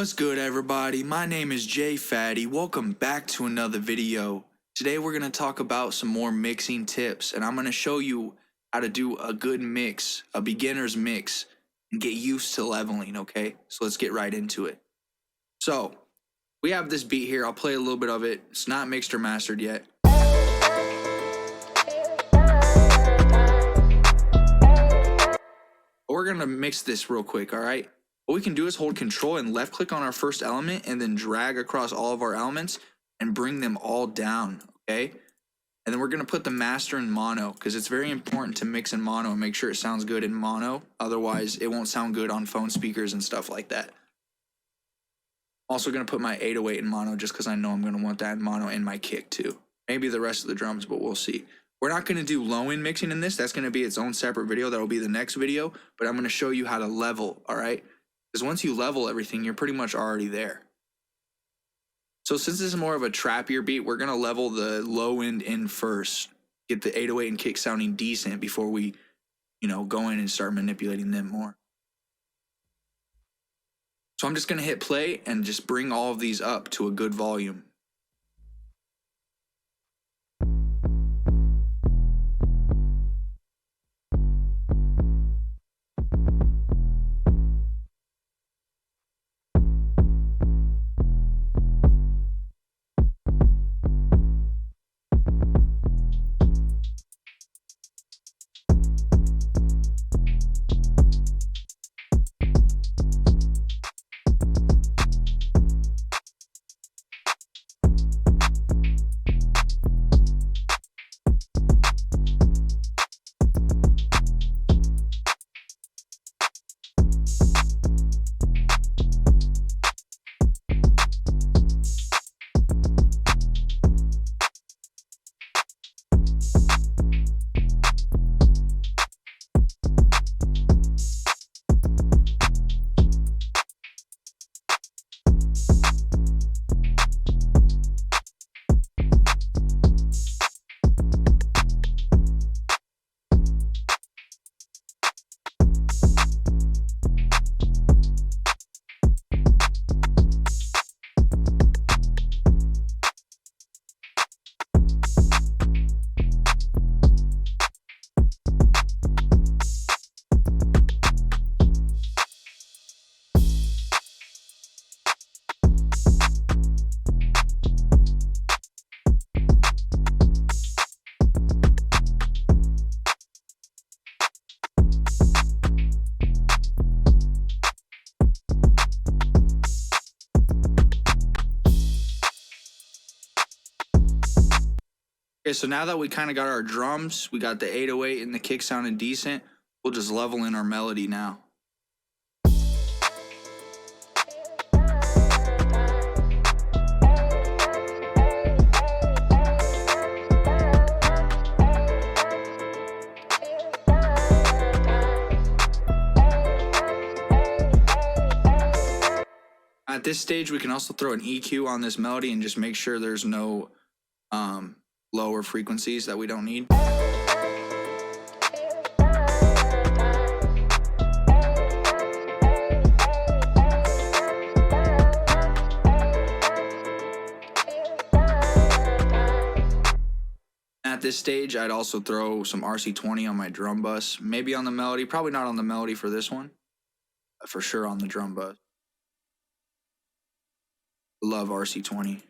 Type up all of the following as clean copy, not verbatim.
What's good, everybody? My name is Jay Fatty. Welcome back to another video. Today we're going to talk about some more mixing tips, and I'm going to show you how to do a good mix, a beginner's mix, and get used to leveling, okay? So let's get right into it. So we have this beat here. I'll play a little bit of it. It's not mixed or mastered yet. But we're going to mix this real quick, all right? What we can do is hold control and left click on our first element and then drag across all of our elements and bring them all down, okay? And then we're gonna put the master in mono because it's very important to mix in mono and make sure it sounds good in mono. Otherwise, it won't sound good on phone speakers and stuff like that. Also gonna put my 808 in mono just because I know I'm gonna want that in mono and my kick too. Maybe the rest of the drums, but we'll see. We're not going to do low end mixing in this. That's going to be its own separate video. That'll be the next video, but I'm going to show you how to level, all right? Because once you level everything, you're pretty much already there. So since this is more of a trappier beat, we're going to level the low end in first. Get the 808 and kick sounding decent before we, go in and start manipulating them more. So I'm just going to hit play and just bring all of these up to a good volume. Okay, so now that we kind of got our drums, we got the 808 and the kick sounding decent, we'll just level in our melody now. At this stage, we can also throw an EQ on this melody and just make sure there's no lower frequencies that we don't need. At this stage, I'd also throw some RC20 on my drum bus, maybe on the melody, probably not on the melody for this one, but for sure on the drum bus. Love RC20.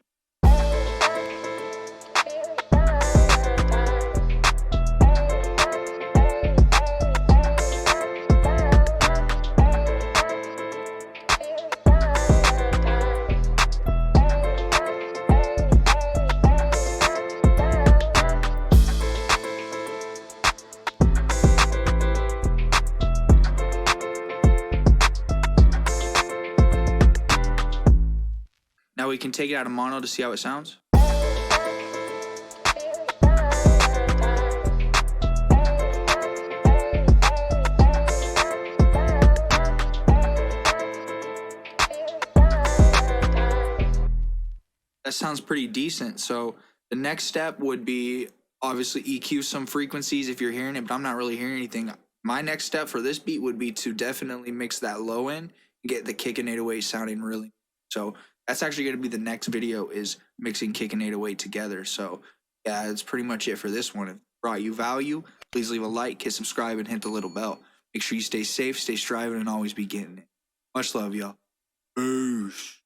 Now we can take it out of mono to see how it sounds. That sounds pretty decent. So the next step would be obviously EQ some frequencies if you're hearing it, but I'm not really hearing anything. My next step for this beat would be to definitely mix that low end and get the kick and 808 sounding really So that's actually going to be the next video, is mixing kick and 808 together. So yeah, that's pretty much it for this one. If it brought you value, please leave a like, hit subscribe, and hit the little bell. Make sure you stay safe, stay striving, and always be getting it. Much love, y'all. Peace.